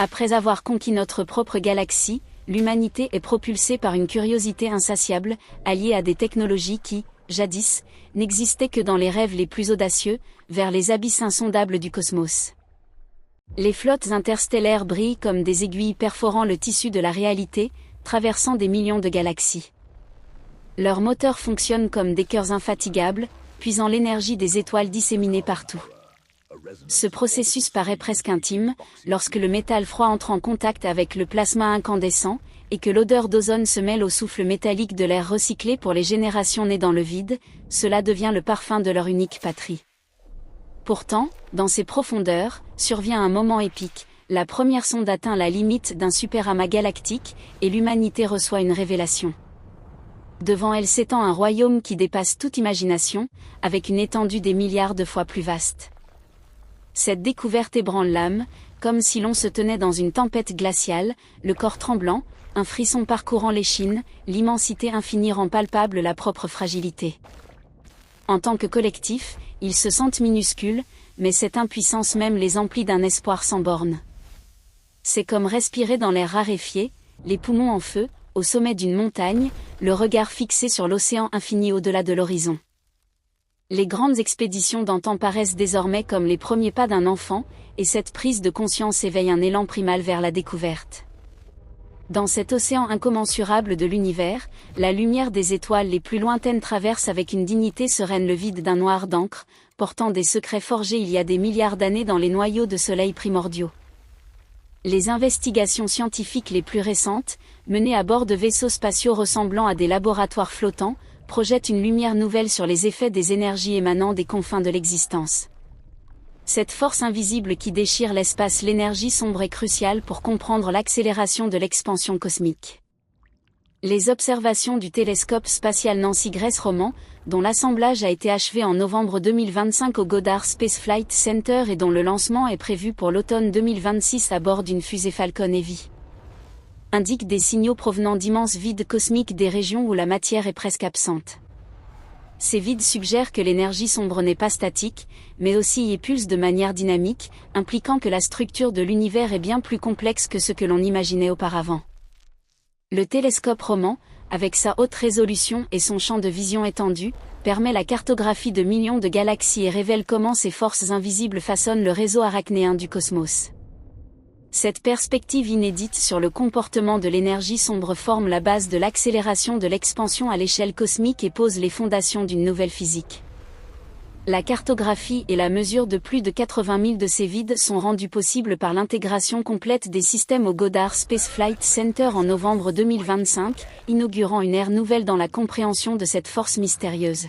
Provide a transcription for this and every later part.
Après avoir conquis notre propre galaxie, l'humanité est propulsée par une curiosité insatiable, alliée à des technologies qui, jadis, n'existaient que dans les rêves les plus audacieux, vers les abysses insondables du cosmos. Les flottes interstellaires brillent comme des aiguilles perforant le tissu de la réalité, traversant des millions de galaxies. Leurs moteurs fonctionnent comme des cœurs infatigables, puisant l'énergie des étoiles disséminées partout. Ce processus paraît presque intime, lorsque le métal froid entre en contact avec le plasma incandescent, et que l'odeur d'ozone se mêle au souffle métallique de l'air recyclé pour les générations nées dans le vide, cela devient le parfum de leur unique patrie. Pourtant, dans ces profondeurs, survient un moment épique, la première sonde atteint la limite d'un superamas galactique, et l'humanité reçoit une révélation. Devant elle s'étend un royaume qui dépasse toute imagination, avec une étendue des milliards de fois plus vaste. Cette découverte ébranle l'âme, comme si l'on se tenait dans une tempête glaciale, le corps tremblant, un frisson parcourant l'échine, l'immensité infinie rend palpable la propre fragilité. En tant que collectif, ils se sentent minuscules, mais cette impuissance même les emplit d'un espoir sans bornes. C'est comme respirer dans l'air raréfié, les poumons en feu, au sommet d'une montagne, le regard fixé sur l'océan infini au-delà de l'horizon. Les grandes expéditions d'antan paraissent désormais comme les premiers pas d'un enfant, et cette prise de conscience éveille un élan primal vers la découverte. Dans cet océan incommensurable de l'univers, la lumière des étoiles les plus lointaines traverse avec une dignité sereine le vide d'un noir d'encre, portant des secrets forgés il y a des milliards d'années dans les noyaux de soleil primordiaux. Les investigations scientifiques les plus récentes, menées à bord de vaisseaux spatiaux ressemblant à des laboratoires flottants, projettent une lumière nouvelle sur les effets des énergies émanant des confins de l'existence. Cette force invisible qui déchire l'espace, l'énergie sombre est cruciale pour comprendre l'accélération de l'expansion cosmique. Les observations du télescope spatial Nancy Grace Roman, dont l'assemblage a été achevé en novembre 2025 au Goddard Space Flight Center et dont le lancement est prévu pour l'automne 2026 à bord d'une fusée Falcon Heavy, indiquent des signaux provenant d'immenses vides cosmiques des régions où la matière est presque absente. Ces vides suggèrent que l'énergie sombre n'est pas statique, mais aussi y pulse de manière dynamique, impliquant que la structure de l'univers est bien plus complexe que ce que l'on imaginait auparavant. Le télescope Roman, avec sa haute résolution et son champ de vision étendu, permet la cartographie de millions de galaxies et révèle comment ces forces invisibles façonnent le réseau arachnéen du cosmos. Cette perspective inédite sur le comportement de l'énergie sombre forme la base de l'accélération de l'expansion à l'échelle cosmique et pose les fondations d'une nouvelle physique. La cartographie et la mesure de plus de 80 000 de ces vides sont rendues possibles par l'intégration complète des systèmes au Goddard Space Flight Center en novembre 2025, inaugurant une ère nouvelle dans la compréhension de cette force mystérieuse.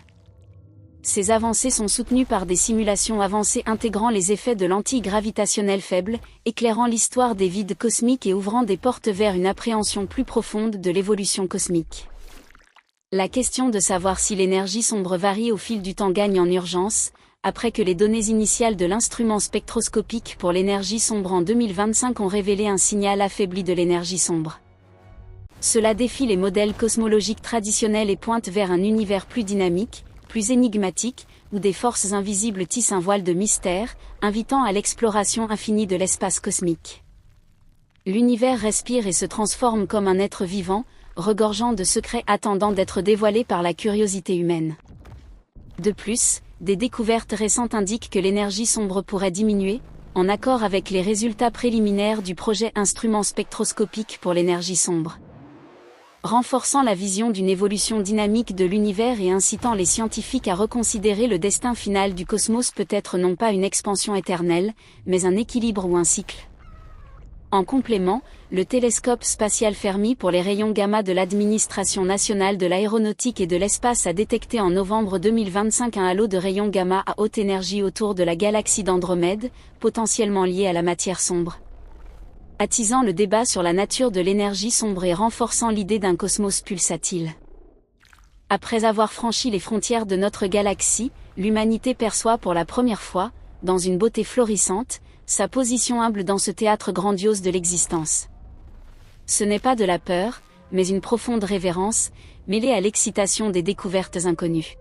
Ces avancées sont soutenues par des simulations avancées intégrant les effets de lentilles gravitationnelles faibles, éclairant l'histoire des vides cosmiques et ouvrant des portes vers une appréhension plus profonde de l'évolution cosmique. La question de savoir si l'énergie sombre varie au fil du temps gagne en urgence, après que les données initiales de l'instrument spectroscopique pour l'énergie sombre en 2025 ont révélé un signal affaibli de l'énergie sombre. Cela défie les modèles cosmologiques traditionnels et pointe vers un univers plus dynamique, plus énigmatique, où des forces invisibles tissent un voile de mystère, invitant à l'exploration infinie de l'espace cosmique. L'univers respire et se transforme comme un être vivant, regorgeant de secrets attendant d'être dévoilés par la curiosité humaine. De plus, des découvertes récentes indiquent que l'énergie sombre pourrait diminuer, en accord avec les résultats préliminaires du projet Instrument spectroscopique pour l'énergie sombre, renforçant la vision d'une évolution dynamique de l'univers et incitant les scientifiques à reconsidérer le destin final du cosmos, peut-être non pas une expansion éternelle, mais un équilibre ou un cycle. En complément, le télescope spatial Fermi pour les rayons gamma de l'Administration nationale de l'aéronautique et de l'espace a détecté en novembre 2025 un halo de rayons gamma à haute énergie autour de la galaxie d'Andromède, potentiellement lié à la matière sombre, attisant le débat sur la nature de l'énergie sombre et renforçant l'idée d'un cosmos pulsatile. Après avoir franchi les frontières de notre galaxie, l'humanité perçoit pour la première fois, dans une beauté florissante, sa position humble dans ce théâtre grandiose de l'existence. Ce n'est pas de la peur, mais une profonde révérence, mêlée à l'excitation des découvertes inconnues.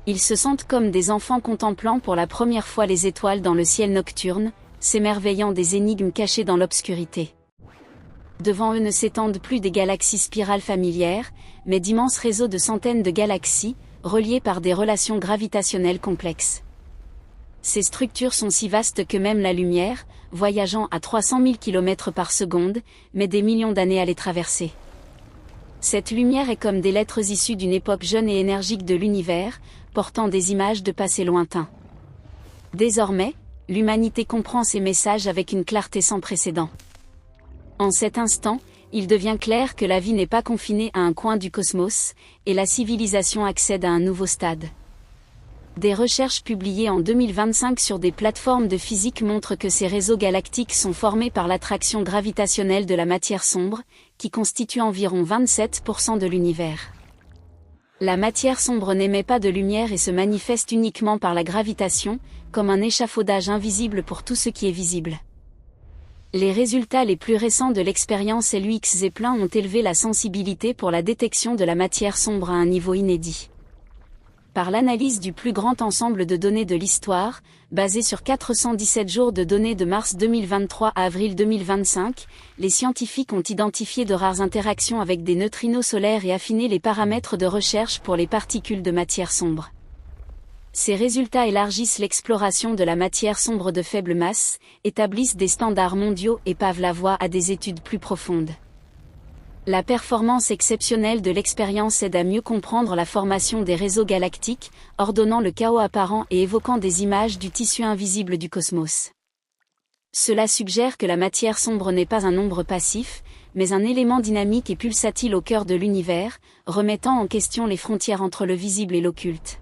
Ils se sentent comme des enfants contemplant pour la première fois les étoiles dans le ciel nocturne, s'émerveillant des énigmes cachées dans l'obscurité. Devant eux ne s'étendent plus des galaxies spirales familières, mais d'immenses réseaux de centaines de galaxies, reliées par des relations gravitationnelles complexes. Ces structures sont si vastes que même la lumière, voyageant à 300 000 km par seconde, met des millions d'années à les traverser. Cette lumière est comme des lettres issues d'une époque jeune et énergique de l'univers, portant des images de passé lointain. Désormais, l'humanité comprend ces messages avec une clarté sans précédent. En cet instant, il devient clair que la vie n'est pas confinée à un coin du cosmos, et la civilisation accède à un nouveau stade. Des recherches publiées en 2025 sur des plateformes de physique montrent que ces réseaux galactiques sont formés par l'attraction gravitationnelle de la matière sombre, qui constitue environ 27% de l'univers. La matière sombre n'émet pas de lumière et se manifeste uniquement par la gravitation, comme un échafaudage invisible pour tout ce qui est visible. Les résultats les plus récents de l'expérience LUX Zeppelin ont élevé la sensibilité pour la détection de la matière sombre à un niveau inédit. Par l'analyse du plus grand ensemble de données de l'histoire, basé sur 417 jours de données de mars 2023 à avril 2025, les scientifiques ont identifié de rares interactions avec des neutrinos solaires et affiné les paramètres de recherche pour les particules de matière sombre. Ces résultats élargissent l'exploration de la matière sombre de faible masse, établissent des standards mondiaux et pavent la voie à des études plus profondes. La performance exceptionnelle de l'expérience aide à mieux comprendre la formation des réseaux galactiques, ordonnant le chaos apparent et évoquant des images du tissu invisible du cosmos. Cela suggère que la matière sombre n'est pas un nombre passif, mais un élément dynamique et pulsatile au cœur de l'univers, remettant en question les frontières entre le visible et l'occulte.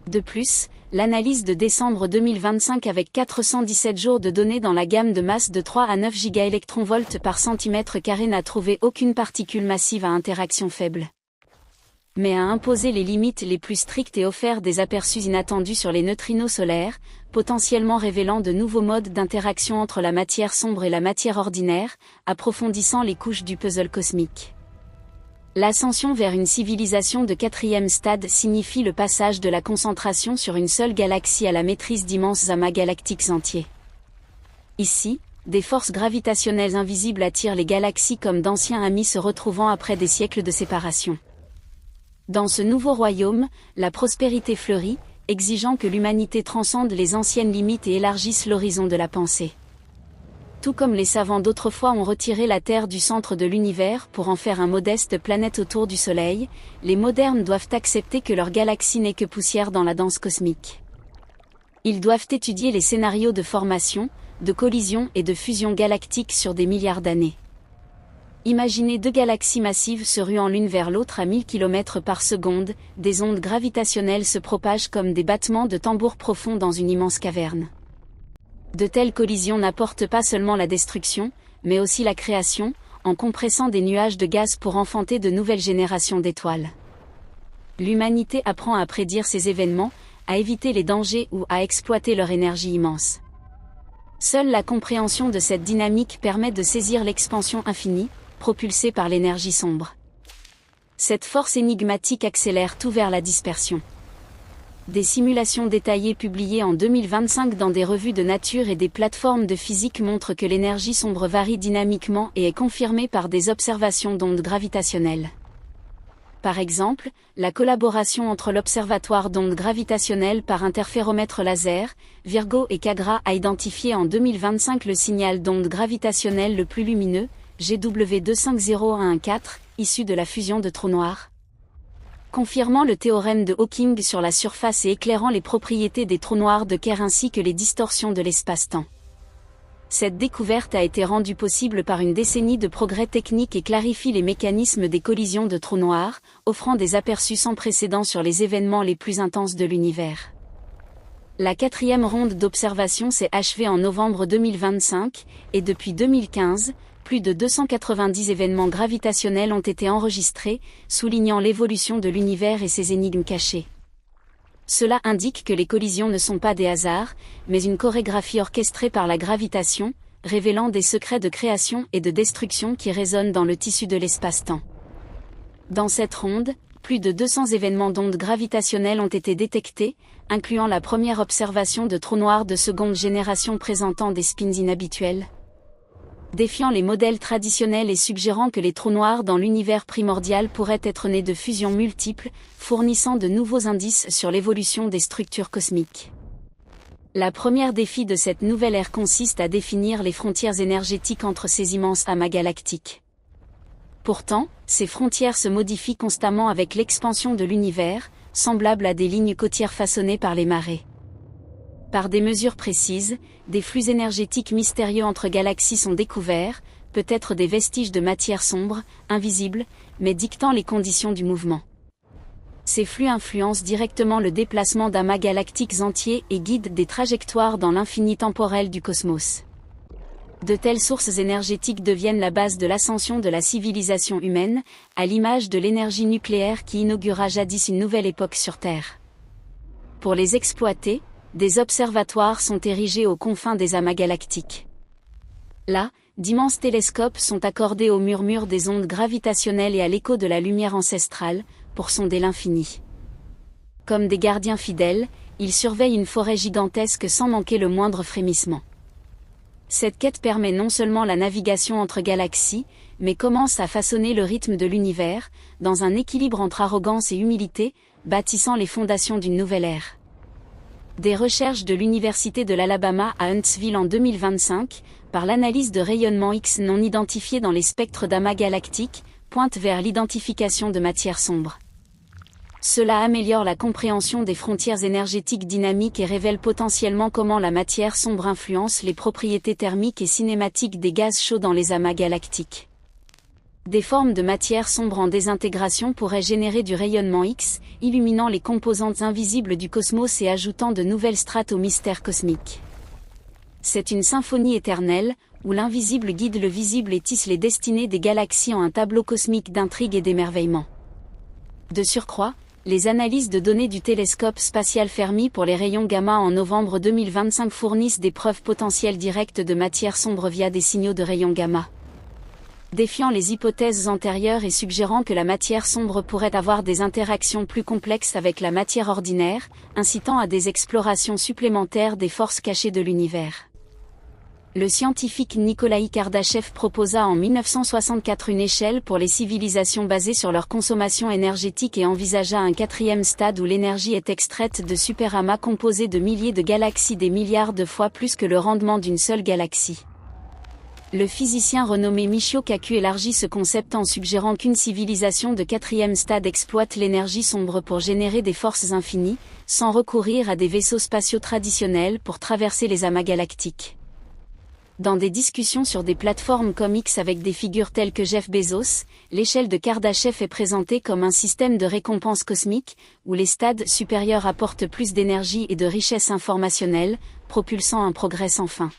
De plus, l'analyse de décembre 2025 avec 417 jours de données dans la gamme de masse de 3 à 9 gigaélectronvolts par centimètre carré n'a trouvé aucune particule massive à interaction faible. Mais a imposé les limites les plus strictes et offert des aperçus inattendus sur les neutrinos solaires, potentiellement révélant de nouveaux modes d'interaction entre la matière sombre et la matière ordinaire, approfondissant les couches du puzzle cosmique. L'ascension vers une civilisation de 4e stade signifie le passage de la concentration sur une seule galaxie à la maîtrise d'immenses amas galactiques entiers. Ici, des forces gravitationnelles invisibles attirent les galaxies comme d'anciens amis se retrouvant après des siècles de séparation. Dans ce nouveau royaume, la prospérité fleurit, exigeant que l'humanité transcende les anciennes limites et élargisse l'horizon de la pensée. Tout comme les savants d'autrefois ont retiré la Terre du centre de l'univers pour en faire un modeste planète autour du Soleil, les modernes doivent accepter que leur galaxie n'est que poussière dans la danse cosmique. Ils doivent étudier les scénarios de formation, de collision et de fusion galactique sur des milliards d'années. Imaginez deux galaxies massives se ruant l'une vers l'autre à 1000 km par seconde, des ondes gravitationnelles se propagent comme des battements de tambour profonds dans une immense caverne. De telles collisions n'apportent pas seulement la destruction, mais aussi la création, en compressant des nuages de gaz pour enfanter de nouvelles générations d'étoiles. L'humanité apprend à prédire ces événements, à éviter les dangers ou à exploiter leur énergie immense. Seule la compréhension de cette dynamique permet de saisir l'expansion infinie, propulsée par l'énergie sombre. Cette force énigmatique accélère tout vers la dispersion. Des simulations détaillées publiées en 2025 dans des revues de nature et des plateformes de physique montrent que l'énergie sombre varie dynamiquement et est confirmée par des observations d'ondes gravitationnelles. Par exemple, la collaboration entre l'Observatoire d'ondes gravitationnelles par interféromètre laser, Virgo et Cagra a identifié en 2025 le signal d'ondes gravitationnelles le plus lumineux, GW25014, issu de la fusion de trous noirs. Confirmant le théorème de Hawking sur la surface et éclairant les propriétés des trous noirs de Kerr ainsi que les distorsions de l'espace-temps. Cette découverte a été rendue possible par une décennie de progrès techniques et clarifie les mécanismes des collisions de trous noirs, offrant des aperçus sans précédent sur les événements les plus intenses de l'univers. La 4e ronde d'observation s'est achevée en novembre 2025, et depuis 2015, plus de 290 événements gravitationnels ont été enregistrés, soulignant l'évolution de l'univers et ses énigmes cachées. Cela indique que les collisions ne sont pas des hasards, mais une chorégraphie orchestrée par la gravitation, révélant des secrets de création et de destruction qui résonnent dans le tissu de l'espace-temps. Dans cette ronde, Plus de 200 événements d'ondes gravitationnelles ont été détectés, incluant la première observation de trous noirs de seconde génération présentant des spins inhabituels. Défiant les modèles traditionnels et suggérant que les trous noirs dans l'univers primordial pourraient être nés de fusions multiples, fournissant de nouveaux indices sur l'évolution des structures cosmiques. La première défi de cette nouvelle ère consiste à définir les frontières énergétiques entre ces immenses amas galactiques. Pourtant, ces frontières se modifient constamment avec l'expansion de l'univers, semblables à des lignes côtières façonnées par les marées. Par des mesures précises, des flux énergétiques mystérieux entre galaxies sont découverts, peut-être des vestiges de matière sombre, invisibles, mais dictant les conditions du mouvement. Ces flux influencent directement le déplacement d'amas galactiques entiers et guident des trajectoires dans l'infini temporel du cosmos. De telles sources énergétiques deviennent la base de l'ascension de la civilisation humaine, à l'image de l'énergie nucléaire qui inaugura jadis une nouvelle époque sur Terre. Pour les exploiter, des observatoires sont érigés aux confins des amas galactiques. Là, d'immenses télescopes sont accordés au murmure des ondes gravitationnelles et à l'écho de la lumière ancestrale, pour sonder l'infini. Comme des gardiens fidèles, ils surveillent une forêt gigantesque sans manquer le moindre frémissement. Cette quête permet non seulement la navigation entre galaxies, mais commence à façonner le rythme de l'univers, dans un équilibre entre arrogance et humilité, bâtissant les fondations d'une nouvelle ère. Des recherches de l'Université de l'Alabama à Huntsville en 2025, par l'analyse de rayonnements X non identifiés dans les spectres d'amas galactiques, pointent vers l'identification de matière sombre. Cela améliore la compréhension des frontières énergétiques dynamiques et révèle potentiellement comment la matière sombre influence les propriétés thermiques et cinématiques des gaz chauds dans les amas galactiques. Des formes de matière sombre en désintégration pourraient générer du rayonnement X, illuminant les composantes invisibles du cosmos et ajoutant de nouvelles strates au mystère cosmique. C'est une symphonie éternelle, où l'invisible guide le visible et tisse les destinées des galaxies en un tableau cosmique d'intrigue et d'émerveillement. De surcroît, les analyses de données du télescope spatial Fermi pour les rayons gamma en novembre 2025 fournissent des preuves potentielles directes de matière sombre via des signaux de rayons gamma. Défiant les hypothèses antérieures et suggérant que la matière sombre pourrait avoir des interactions plus complexes avec la matière ordinaire, incitant à des explorations supplémentaires des forces cachées de l'univers. Le scientifique Nikolai Kardashev proposa en 1964 une échelle pour les civilisations basée sur leur consommation énergétique et envisagea un quatrième stade où l'énergie est extraite de superamas composés de milliers de galaxies des milliards de fois plus que le rendement d'une seule galaxie. Le physicien renommé Michio Kaku élargit ce concept en suggérant qu'une civilisation de quatrième stade exploite l'énergie sombre pour générer des forces infinies, sans recourir à des vaisseaux spatiaux traditionnels pour traverser les amas galactiques. Dans des discussions sur des plateformes comme X avec des figures telles que Jeff Bezos, l'échelle de Kardashev est présentée comme un système de récompense cosmique, où les stades supérieurs apportent plus d'énergie et de richesse informationnelle, propulsant un progrès sans fin.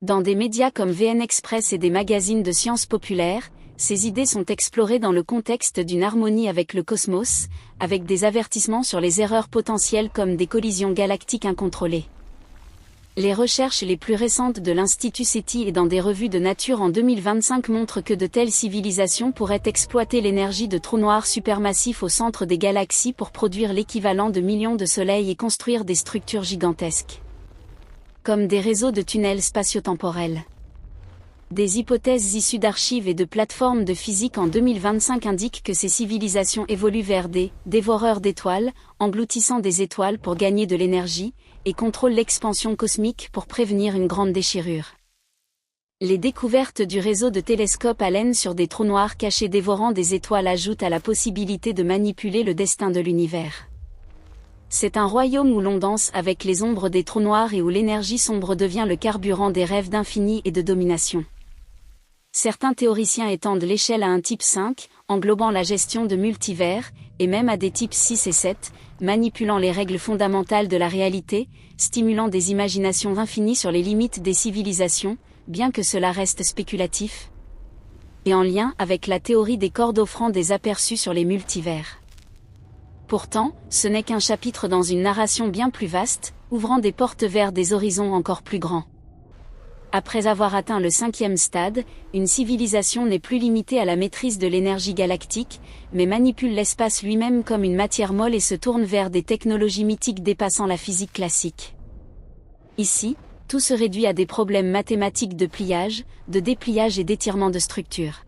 Dans des médias comme VN Express et des magazines de sciences populaires, ces idées sont explorées dans le contexte d'une harmonie avec le cosmos, avec des avertissements sur les erreurs potentielles comme des collisions galactiques incontrôlées. Les recherches les plus récentes de l'Institut SETI et dans des revues de nature en 2025 montrent que de telles civilisations pourraient exploiter l'énergie de trous noirs supermassifs au centre des galaxies pour produire l'équivalent de millions de soleils et construire des structures gigantesques. Comme des réseaux de tunnels spatio-temporels. Des hypothèses issues d'archives et de plateformes de physique en 2025 indiquent que ces civilisations évoluent vers des « dévoreurs d'étoiles », engloutissant des étoiles pour gagner de l'énergie, et contrôlent l'expansion cosmique pour prévenir une grande déchirure. Les découvertes du réseau de télescopes Allen sur des trous noirs cachés dévorant des étoiles ajoutent à la possibilité de manipuler le destin de l'univers. C'est un royaume où l'on danse avec les ombres des trous noirs et où l'énergie sombre devient le carburant des rêves d'infini et de domination. Certains théoriciens étendent l'échelle à un type 5, englobant la gestion de multivers, et même à des types 6 et 7, manipulant les règles fondamentales de la réalité, stimulant des imaginations infinies sur les limites des civilisations, bien que cela reste spéculatif. Et en lien avec la théorie des cordes offrant des aperçus sur les multivers. Pourtant, ce n'est qu'un chapitre dans une narration bien plus vaste, ouvrant des portes vers des horizons encore plus grands. Après avoir atteint le 5e stade, une civilisation n'est plus limitée à la maîtrise de l'énergie galactique, mais manipule l'espace lui-même comme une matière molle et se tourne vers des technologies mythiques dépassant la physique classique. Ici, tout se réduit à des problèmes mathématiques de pliage, de dépliage et d'étirement de structure.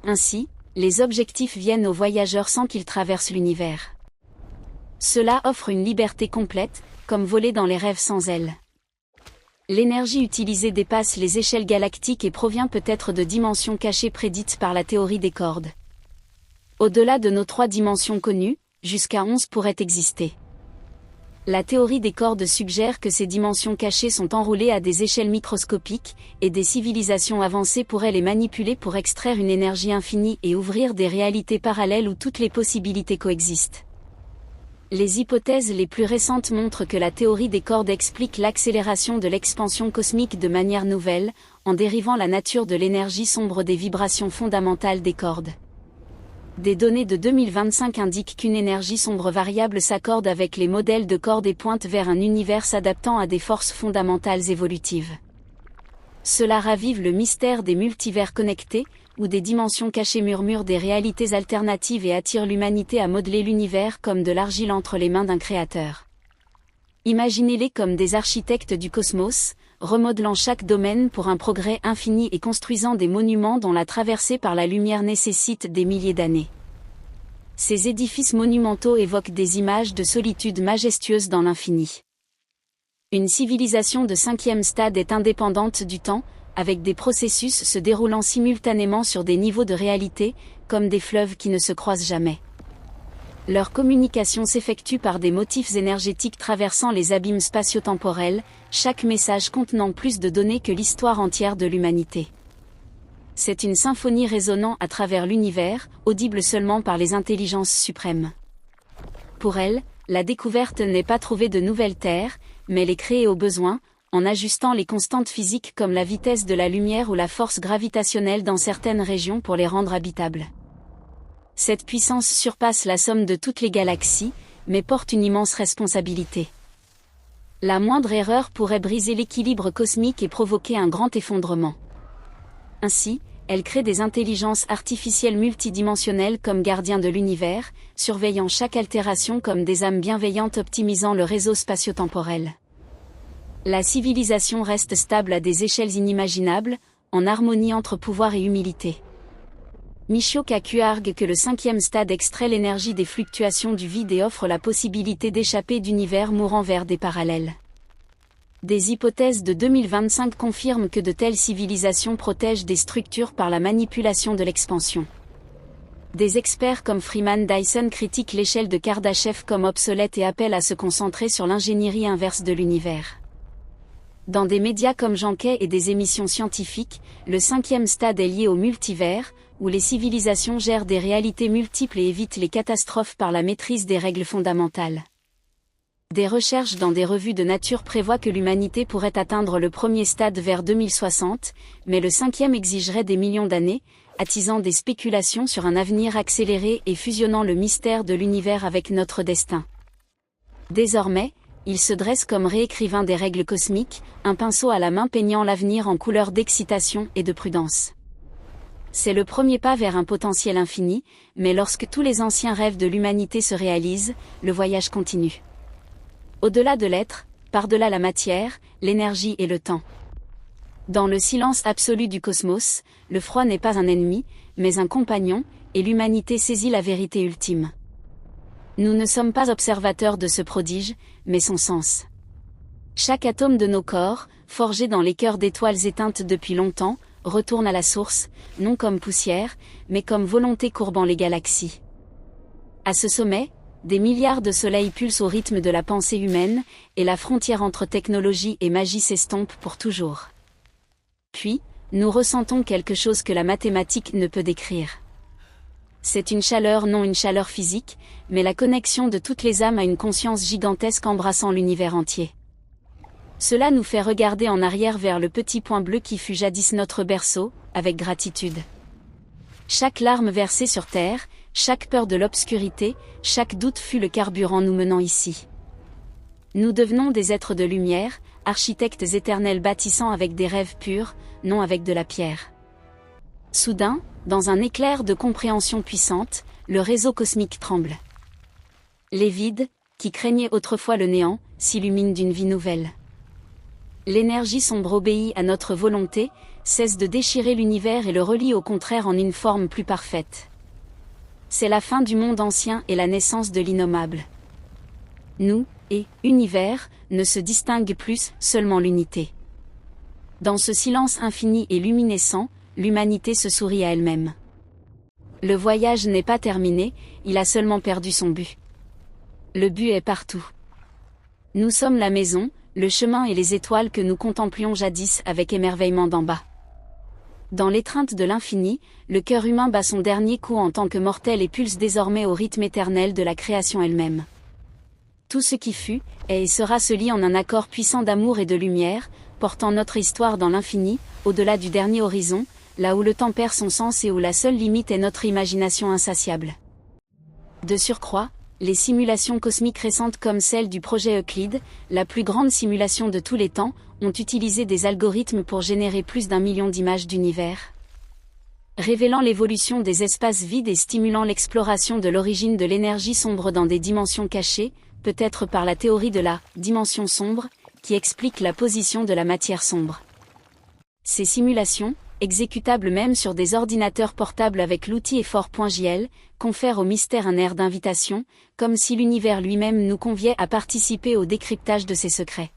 Ainsi, les objectifs viennent aux voyageurs sans qu'ils traversent l'univers. Cela offre une liberté complète, comme voler dans les rêves sans ailes. L'énergie utilisée dépasse les échelles galactiques et provient peut-être de dimensions cachées prédites par la théorie des cordes. Au-delà de nos 3 dimensions connues, jusqu'à 11 pourraient exister. La théorie des cordes suggère que ces dimensions cachées sont enroulées à des échelles microscopiques, et des civilisations avancées pourraient les manipuler pour extraire une énergie infinie et ouvrir des réalités parallèles où toutes les possibilités coexistent. Les hypothèses les plus récentes montrent que la théorie des cordes explique l'accélération de l'expansion cosmique de manière nouvelle, en dérivant la nature de l'énergie sombre des vibrations fondamentales des cordes. Des données de 2025 indiquent qu'une énergie sombre variable s'accorde avec les modèles de cordes et pointe vers un univers s'adaptant à des forces fondamentales évolutives. Cela ravive le mystère des multivers connectés, où des dimensions cachées murmurent des réalités alternatives et attirent l'humanité à modeler l'univers comme de l'argile entre les mains d'un créateur. Imaginez-les comme des architectes du cosmos, remodelant chaque domaine pour un progrès infini et construisant des monuments dont la traversée par la lumière nécessite des milliers d'années. Ces édifices monumentaux évoquent des images de solitude majestueuse dans l'infini. Une civilisation de 5e stade est indépendante du temps, avec des processus se déroulant simultanément sur des niveaux de réalité, comme des fleuves qui ne se croisent jamais. Leur communication s'effectue par des motifs énergétiques traversant les abîmes spatio-temporels, chaque message contenant plus de données que l'histoire entière de l'humanité. C'est une symphonie résonnant à travers l'univers, audible seulement par les intelligences suprêmes. Pour elles, la découverte n'est pas trouver de nouvelles terres, mais les créer au besoin, en ajustant les constantes physiques comme la vitesse de la lumière ou la force gravitationnelle dans certaines régions pour les rendre habitables. Cette puissance surpasse la somme de toutes les galaxies, mais porte une immense responsabilité. La moindre erreur pourrait briser l'équilibre cosmique et provoquer un grand effondrement. Ainsi, elle crée des intelligences artificielles multidimensionnelles comme gardiens de l'univers, surveillant chaque altération comme des âmes bienveillantes optimisant le réseau spatio-temporel. La civilisation reste stable à des échelles inimaginables, en harmonie entre pouvoir et humilité. Michio Kaku argue que le 5e stade extrait l'énergie des fluctuations du vide et offre la possibilité d'échapper d'univers mourants vers des parallèles. Des hypothèses de 2025 confirment que de telles civilisations protègent des structures par la manipulation de l'expansion. Des experts comme Freeman Dyson critiquent l'échelle de Kardashev comme obsolète et appellent à se concentrer sur l'ingénierie inverse de l'univers. Dans des médias comme Janquet et des émissions scientifiques, le 5e stade est lié au multivers, où les civilisations gèrent des réalités multiples et évitent les catastrophes par la maîtrise des règles fondamentales. Des recherches dans des revues de nature prévoient que l'humanité pourrait atteindre le 1er stade vers 2060, mais le 5e exigerait des millions d'années, attisant des spéculations sur un avenir accéléré et fusionnant le mystère de l'univers avec notre destin. Désormais, il se dresse comme réécrivain des règles cosmiques, un pinceau à la main peignant l'avenir en couleurs d'excitation et de prudence. C'est le premier pas vers un potentiel infini, mais lorsque tous les anciens rêves de l'humanité se réalisent, le voyage continue. Au-delà de l'être, par-delà la matière, l'énergie et le temps. Dans le silence absolu du cosmos, le froid n'est pas un ennemi, mais un compagnon, et l'humanité saisit la vérité ultime. Nous ne sommes pas observateurs de ce prodige, mais son sens. Chaque atome de nos corps, forgé dans les cœurs d'étoiles éteintes depuis longtemps, retourne à la source, non comme poussière, mais comme volonté courbant les galaxies. À ce sommet, des milliards de soleils pulsent au rythme de la pensée humaine, et la frontière entre technologie et magie s'estompe pour toujours. Puis, nous ressentons quelque chose que la mathématique ne peut décrire. C'est une chaleur, non une chaleur physique, mais la connexion de toutes les âmes à une conscience gigantesque embrassant l'univers entier. Cela nous fait regarder en arrière vers le petit point bleu qui fut jadis notre berceau, avec gratitude. Chaque larme versée sur terre, chaque peur de l'obscurité, chaque doute fut le carburant nous menant ici. Nous devenons des êtres de lumière, architectes éternels bâtissant avec des rêves purs, non avec de la pierre. Soudain, dans un éclair de compréhension puissante, le réseau cosmique tremble. Les vides, qui craignaient autrefois le néant, s'illuminent d'une vie nouvelle. L'énergie sombre obéit à notre volonté, cesse de déchirer l'univers et le relie au contraire en une forme plus parfaite. C'est la fin du monde ancien et la naissance de l'innommable. Nous, et univers, ne se distinguent plus, seulement l'unité. Dans ce silence infini et luminescent, l'humanité se sourit à elle-même. Le voyage n'est pas terminé, il a seulement perdu son but. Le but est partout. Nous sommes la maison, le chemin et les étoiles que nous contemplions jadis avec émerveillement d'en bas. Dans l'étreinte de l'infini, le cœur humain bat son dernier coup en tant que mortel et pulse désormais au rythme éternel de la création elle-même. Tout ce qui fut, est et sera se lie en un accord puissant d'amour et de lumière, portant notre histoire dans l'infini, au-delà du dernier horizon, là où le temps perd son sens et où la seule limite est notre imagination insatiable. De surcroît, les simulations cosmiques récentes comme celle du projet Euclide, la plus grande simulation de tous les temps, ont utilisé des algorithmes pour générer plus d'1 million d'images d'univers, révélant l'évolution des espaces vides et stimulant l'exploration de l'origine de l'énergie sombre dans des dimensions cachées, peut-être par la théorie de la « dimension sombre », qui explique la position de la matière sombre. Ces simulations, exécutables même sur des ordinateurs portables avec l'outil effort.jl, confèrent au mystère un air d'invitation, comme si l'univers lui-même nous conviait à participer au décryptage de ses secrets.